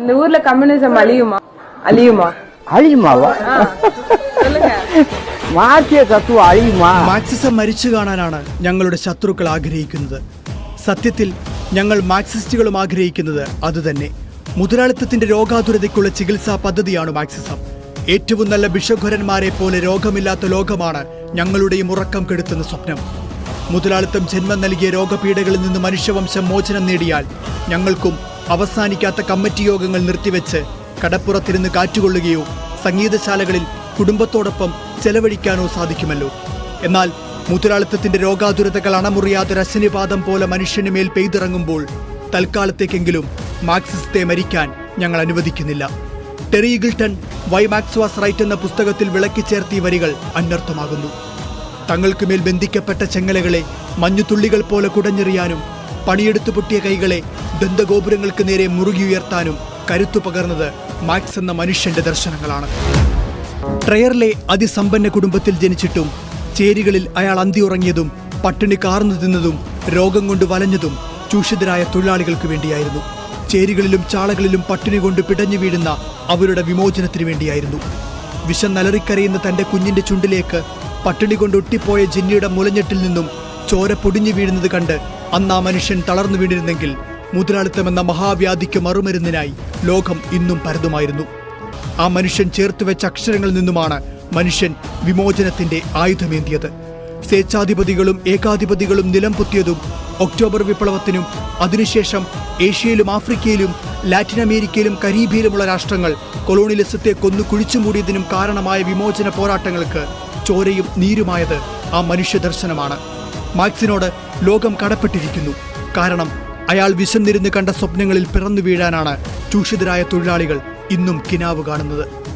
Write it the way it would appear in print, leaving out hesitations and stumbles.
இந்த ஊர்ல கம்யூனிசம் அழியுமா? അഴിയുമാവാ சொல்லுங்க. മാർക്സിയ തത്വം അഴിയുമാ? മാർക്സിസം മരിച്ചു കാണാനാണ് ഞങ്ങളുടെ ശത്രുക്കൾ ആഗ്രഹിക്കുന്നത്. സത്യത്തിൽ ഞങ്ങൾ മാർക്സിസ്റ്റുകളും ആഗ്രഹിക്കുന്നത് അതുതന്നെ. മുതലാളിത്തത്തിന്റെ രോഗാതുരതയ്ക്കുള്ള ചികിത്സാ പദ്ധതിയാണ് മാർക്സിസം. ഏറ്റവും നല്ല ബിഷഘരന്മാരെ പോലെ രോഗമില്ലാത്ത ലോകമാണ് ഞങ്ങളുടെയും ഉറക്കം കെടുത്തുന്ന സ്വപ്നം. മുതലാളിത്തം ജന്മം നൽകിയ രോഗപീഠകളിൽ നിന്ന് മനുഷ്യവംശം മോചനം നേടിയാൽ ഞങ്ങൾക്കും അവസാനിക്കാത്ത കമ്മിറ്റി യോഗങ്ങൾ നിർത്തിവെച്ച് കടപ്പുറത്തിരുന്ന് കാറ്റുകൊള്ളുകയോ സംഗീതശാലകളിൽ കുടുംബത്തോടൊപ്പം ചെലവഴിക്കാനോ സാധിക്കുമല്ലോ. എന്നാൽ മുതലാളിത്തത്തിന്റെ രോഗാതുരതകൾ അണമുറിയാതെ രശനിപാതം പോലെ മനുഷ്യന് മേൽ പെയ്തിറങ്ങുമ്പോൾ തൽക്കാലത്തേക്കെങ്കിലും മാർക്സിസത്തെ മരിക്കാൻ ഞങ്ങൾ അനുവദിക്കുന്നില്ല. Terry Eagleton why Marx was right എന്ന പുസ്തകത്തിൽ വിളക്കിച്ചേർത്തിയ വരികൾ അന്വർത്ഥമാകുന്നു. തങ്ങൾക്ക് മേൽ ബന്ധിക്കപ്പെട്ട ചെങ്ങലകളെ മഞ്ഞുതുള്ളികൾ പോലെ കുടഞ്ഞെറിയാനും പണിയെടുത്തു പൊട്ടിയ കൈകളെ ദന്തഗോപുരങ്ങൾക്ക് നേരെ മുറുകിയുയർത്താനും കരുത്തു പകർന്നത് മാർക്സ് എന്ന മനുഷ്യന്റെ ദർശനങ്ങളാണ്. ട്രയറിലെ അതിസമ്പന്ന കുടുംബത്തിൽ ജനിച്ചിട്ടും ചേരികളിൽ അയാൾ അന്തിയുറങ്ങിയതും പട്ടിണി കാർന്നു തിന്നതും രോഗം കൊണ്ട് വലഞ്ഞതും ചൂഷിതരായ തൊഴിലാളികൾക്ക് വേണ്ടിയായിരുന്നു. ചേരികളിലും ചാളകളിലും പട്ടിണി കൊണ്ട് പിടഞ്ഞു വീഴുന്ന അവരുടെ വിമോചനത്തിന് വേണ്ടിയായിരുന്നു. വിശന്നലറിക്കരയുന്ന തന്റെ കുഞ്ഞിന്റെ ചുണ്ടിലേക്ക് പട്ടിണി കൊണ്ട് ഒട്ടിപ്പോയ ജിന്നിയുടെ മുലഞ്ഞെട്ടിൽ നിന്നും ചോര പൊടിഞ്ഞു വീഴുന്നത് കണ്ട് അന്ന് ആ മനുഷ്യൻ തളർന്നു വീണിരുന്നെങ്കിൽ മുതലാളിത്തമെന്ന മഹാവ്യാധിക്ക് മറുമരുന്നിനായി ലോകം ഇന്നും പരതുമായിരുന്നു. ആ മനുഷ്യൻ ചേർത്തുവെച്ച അക്ഷരങ്ങളിൽ നിന്നുമാണ് മനുഷ്യൻ വിമോചനത്തിന്റെ ആയുധമേന്തിയത്. സ്വേച്ഛാധിപതികളും ഏകാധിപതികളും നിലംപൊത്തിയതും ഒക്ടോബർ വിപ്ലവത്തിനും അതിനുശേഷം ഏഷ്യയിലും ആഫ്രിക്കയിലും ലാറ്റിൻ അമേരിക്കയിലും കരീബിയയിലുമുള്ള രാഷ്ട്രങ്ങൾ കൊളോണിയലിസത്തെ കൊന്നു കുഴിച്ചുമൂടിയതിനും കാരണമായ വിമോചന പോരാട്ടങ്ങൾക്ക് ചോരയും നീരുമായത് ആ മനുഷ്യദർശനമാണ്. മാർക്സിനോട് ലോകം കടപ്പെട്ടിരിക്കുന്നു. കാരണം അയാൾ വിശന്നിരുന്ന് കണ്ട സ്വപ്നങ്ങളിൽ പിറന്നു വീഴാനാണ് ചൂഷിതരായ തൊഴിലാളികൾ ഇന്നും കിനാവ് കാണുന്നത്.